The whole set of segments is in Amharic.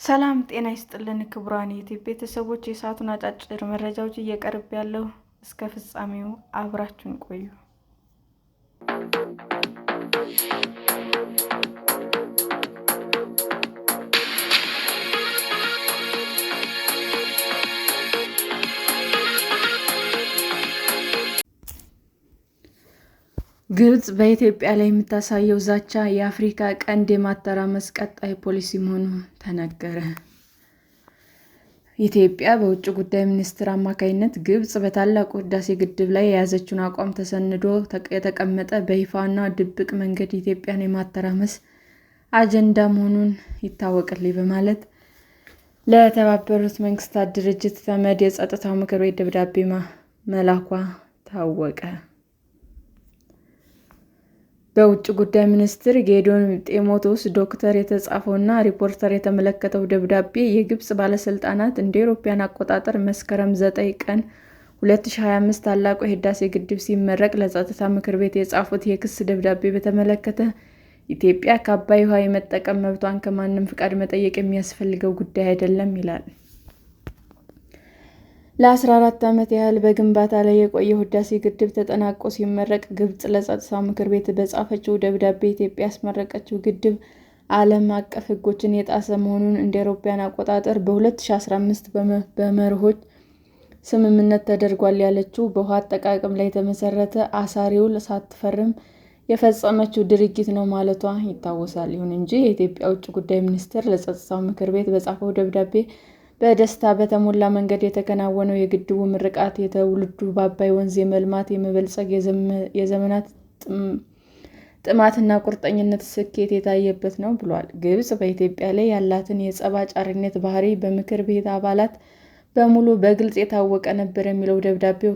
ሰላም ጤና ይስጥልን ክቡራን የዩቲዩብ ቤተሰቦች፣ የሰዓቱን አጫጭር መረጃዎች እየቀርብ ያለው እስከ ፍጻሜው አብራችሁን ቆዩ። ግብጽ በኢትዮጵያ ላይ የምታሳየው ዛቻ የአፍሪካ ቀንድ የማተራመስ ቀጣይ ፖሊሲ መሆኑ ተነገረ። ኢትዮጵያ በውጭ ጉዳይ ሚኒስትር አማካኝነት ግብጽ በታላቁ ህዳሴ ግድብ ላይ የያዘችውን አቋም ተሰንዶ የተቀመጠ በይፋና ድብቅ መንገድ ኢትዮጵያን የማተራመስ አጀንዳ መሆኑን ይታወቅልኝ በማለት ለተባበሩት መንግስታት ድርጅት ተመድ የጸጥታው ምክር ቤት ደብዳቤ መላኳ ታወቀ። በውጭ ጉዳይ ሚኒስትር ጌዲዮን ጢሞቴዎስ ዶክተር የተጻፈውና ሪፖርተር የተመለከተው ደብዳቤ የግብጽ ባለስልጣናት እንደ አውሮፓውያን አቆጣጠር መስከረም 9 ቀን 2025 ታላቁ የህዳሴ ግድብ ሲመረቅ ለጸጥታ ምክር ቤት የጻፉት የክስ ደብዳቤ በተመለከተ ኢትዮጵያ ከአባይ ውሃ የመጠቀም መብቷን ከማንም ፍቃድ መጠየቅ የሚያስፈልገው ጉዳይ አይደለም ይላል። ለ14 ዓመት ያህል በግንባታ ላይ የቆየው ህዳሴ ግድብ ተጠናቆ ሲመረቅ ግብጽ ለጸጥታው ምክር ቤት በጻፈችው ደብዳቤ ኢትዮጵያ ያስመረቀችው ግድብ ዓለም አቀፍ ህጎችን የጣሰ መሆኑን እንደ አውሮፓውያን አቆጣጠር በ2015 በመርሆች ስምምነት ተደርጓል ያለችው በውሃ አጠቃቀም ላይ የተመሰረተ አሳሪ ውል ሳትፈርም የፈጸመችው ድርጊት ነው ማለቷ ይታወሳል። ይሁን እንጂ የኢትዮጵያ ውጭ ጉዳይ ሚኒስቴር ለጸጥታው ምክር ቤት በጻፈው ደብዳቤ በደስታ በተሞላ መንገድ የተከናወነው የግድቡ ምርቃት የትውልዱ በአባይ ወንዝ የመልማት የመበልጸግ የዘመናት ጥማትና ቁርጠኝነት ስኬት የታየበት ነው ብሏል። ግብጽ በኢትዮጵያ ላይ ያላትን የጸብ አጫሪነት ባህሪ በምክር ቤት አባላት በሙሉ በግልጽ የታወቀ ነበር የሚለው ደብዳቤው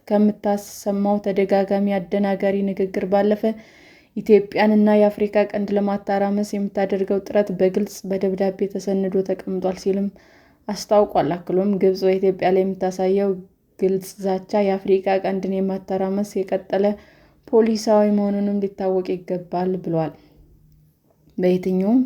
ከምታሰማው ተደጋጋሚ አደናጋሪ ንግግር ባለፈ ኢትዮጵያንና የአፍሪካ ቀንድ ለማተራመስ የምታደርገው ጥረት በግልጽ በደብዳቤ ተሰንዶ ተቀምጧል ሲልም አስታውቋል። አክሎም ግብጽ በኢትዮጵያ ላይ የምታሳየው ግልጽ ዛቻ የአፍሪካ ቀንድን የማተራመስ የቀጠለ ፖሊሲዋ መሆኑንም ሊታወቅ ይገባል ብሏል። በየትኛውም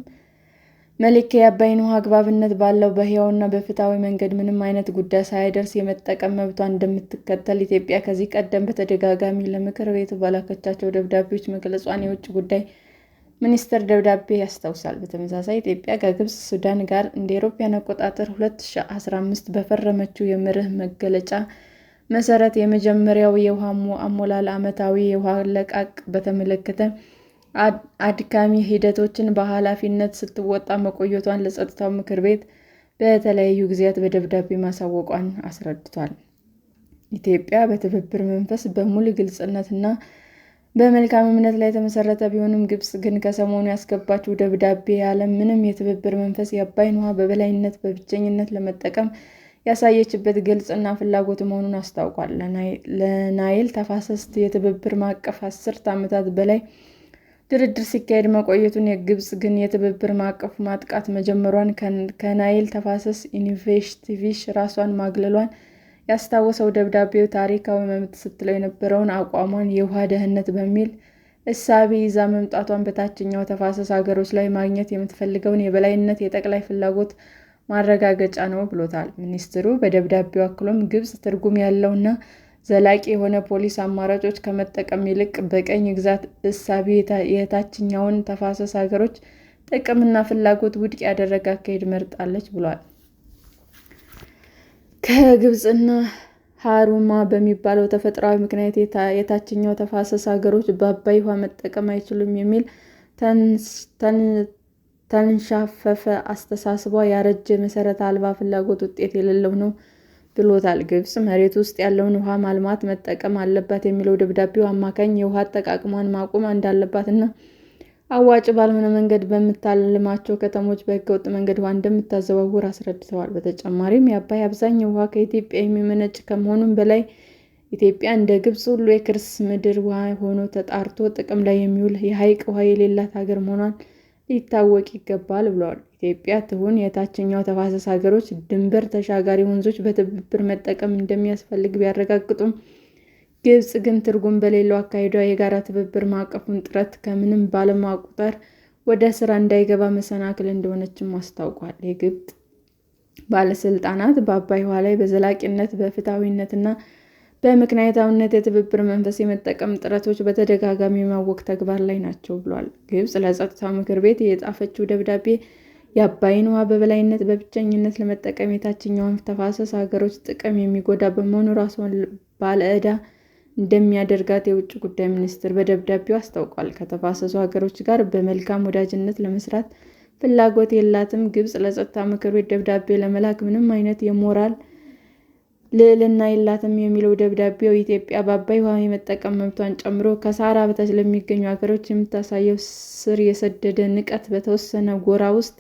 መለኪያ የአባይን ውሃ አግባብነት ባለው በሕያውና በፍትሃዊ መንገድ ምንም አይነት ጉዳት ሳያደርስ የመጠቀም መብቷን እንደምትከተል ኢትዮጵያ ከዚህ ቀደም በተደጋጋሚ ለምክር ቤቱ በላከቻቸው ደብዳቤዎች መግለጿን የውጭ ጉዳይ ሚኒስቴር ደብዳቤ ያስታውሳል። በተመሳሳይ ኢትዮጵያ ከግብጽ፣ ሱዳን ጋር እንደ አውሮፓውያን አቆጣጠር 2015 በፈረመችው የመርህ መግለጫ መሰረት የመጀመሪያው የውሃ አሞላል ዓመታዊ የውሃ አለቃቅ በተመለከተ አድካሚ ሂደቶችን በኃላፊነት ስትወጣ መቆየቷን ለጸጥታው ምክር ቤት በተለያዩ ጊዜያት በደብዳቤ ማሳወቋን አስረድቷል። ኢትዮጵያ በትብብር መንፈስ በሙሉ ግልጽነትና በመልካም እምነት ላይ የተመሰረተ ቢሆንም ግብጽ ግን ከሰሞኑ ያስገባችው ደብዳቤ ያለ ምንም የትብብር መንፈስ የአባይን ውሃ በበላይነት በብቸኝነት ለመጠቀም ያሳየችበት ግልጽና ፍላጎት መሆኑን አስታውቋል። ለናይል ተፋሰስ የትብብር ማዕቀፍ 10 ዓመታት በላይ ድርድር ሲካሄድ መቆየቱን ግብጽ ግን የትብብር ማዕቀፉ ማጥቃት መጀመሯን ከናይል ተፋሰስ ኢኒሼቲቭ ራሷን ማግለሏን ያስታወሰው ደብዳቤው ታሪካዊ መብት ስትለው የነበረውን አቋሟን የውሃ ደህንነት በሚል እሳቤ ይዛ መምጣቷን በታችኛው ተፋሰስ ሀገሮች ላይ ማግኘት የምትፈልገውን የበላይነት የጠቅላይ ፍላጎት ማረጋገጫ ነው ብሎታል። ሚኒስትሩ በደብዳቤው አክሎም ግብጽ ትርጉም ያለውና ዘላቂ የሆነ ፖሊሲ አማራጮች ከመጠቀም ይልቅ በቀኝ ግዛት እሳቤ የታችኛውን ተፋሰስ ሀገሮች ጥቅምና ፍላጎት ውድቅ ያደረገ አካሄድ መርጣለች ብሏል። ከግብጽና ሀሩማ በሚባለው ተፈጥሯዊ ምክንያት የታችኛው ተፋሰስ ሀገሮች በአባይ ውሃ መጠቀም አይችሉም የሚል ተንሻፈፈ አስተሳሰቧ ያረጀ መሰረት አልባ ፍላጎት ውጤት የሌለው ነው ብሎታል። ግብጽ መሬት ውስጥ ያለውን ውሃ ማልማት መጠቀም አለባት የሚለው ደብዳቤው አማካኝ የውሃ አጠቃቀሟን ማቆም እንዳለባትና አዋጭ ባልሆነ መንገድ በምታልማቸው ከተሞች በህገወጥ መንገድ ውሃ እንደምታዘዋውር አስረድተዋል። በተጨማሪም የአባይ አብዛኛው ውሃ ከኢትዮጵያ የሚመነጭ ከመሆኑም በላይ ኢትዮጵያ እንደ ግብጽ ሁሉ የከርሰ ምድር ውሃ ሆኖ ተጣርቶ ጥቅም ላይ የሚውል የሐይቅ ውሃ የሌላት ሀገር መሆኗን ሊታወቅ ይገባል ብለዋል። ኢትዮጵያ ትሁን የታችኛው ተፋሰስ ሀገሮች ድንበር ተሻጋሪ ወንዞች በትብብር መጠቀም እንደሚያስፈልግ ቢያረጋግጡም ግብጽ ግን ትርጉም በሌለው አካሄዷ የጋራ ትብብር ማዕቀፉን ጥረት ከምንም ባለመቁጠር ወደ ስራ እንዳይገባ መሰናክል እንደሆነችም አስታውቋል። የግብፅ ባለስልጣናት በአባይ ውሃ ላይ በዘላቂነት በፍትሐዊነትና በምክንያታዊነት የትብብር መንፈስ የመጠቀም ጥረቶች በተደጋጋሚ የማወክ ተግባር ላይ ናቸው ብሏል። ግብፅ ለጸጥታው ምክር ቤት የጻፈችው ደብዳቤ የአባይን ውሃ በበላይነት በብቸኝነት ለመጠቀም የታችኛውን ተፋሰስ ሀገሮች ጥቅም የሚጎዳ በመሆኑ ራሷን ባለዕዳ እንደሚያደርጋት የውጭ ጉዳይ ሚኒስቴር በደብዳቤው አስታውቋል። ከተፋሰሱ ሀገሮች ጋር በመልካም ወዳጅነት ለመስራት ፍላጎት የላትም። ግብፅ ለጸጥታው ምክር ቤት ደብዳቤ ለመላክ ምንም አይነት የሞራል ልዕልና የላትም የሚለው ደብዳቤው ኢትዮጵያ በአባይ ውሃ የመጠቀም መብቷን ጨምሮ ከሰሃራ በታች ለሚገኙ ሀገሮች የምታሳየው ስር የሰደደ ንቀት፣ በተወሰነ ጎራ ውስጥ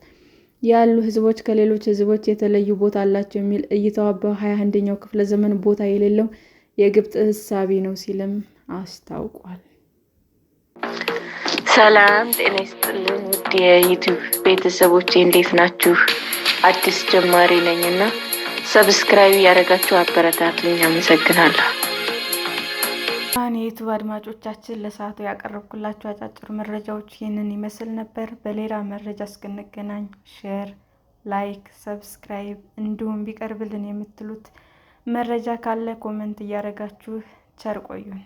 ያሉ ህዝቦች ከሌሎች ህዝቦች የተለዩ ቦታ አላቸው የሚል እይታዋ በ21ኛው ክፍለ ዘመን ቦታ የሌለው የግብፅ እሳቤ ነው ሲልም አስታውቋል። ሰላም ጤና ይስጥልኝ ውድ የዩቲዩብ ቤተሰቦቼ እንዴት ናችሁ? አዲስ ጀማሪ ነኝና ሰብስክራይብ ያደረጋችሁ አበረታቱኝ። አመሰግናለሁ። የዩቲዩብ አድማጮቻችን ለሰዓቱ ያቀረብኩላችሁ አጫጭር መረጃዎች ይህንን ይመስል ነበር። በሌላ መረጃ እስክንገናኝ ሼር፣ ላይክ፣ ሰብስክራይብ እንዲሁም ቢቀርብልን የምትሉት መረጃ ካለ ኮመንት እያደረጋችሁ ቸር ቆዩን።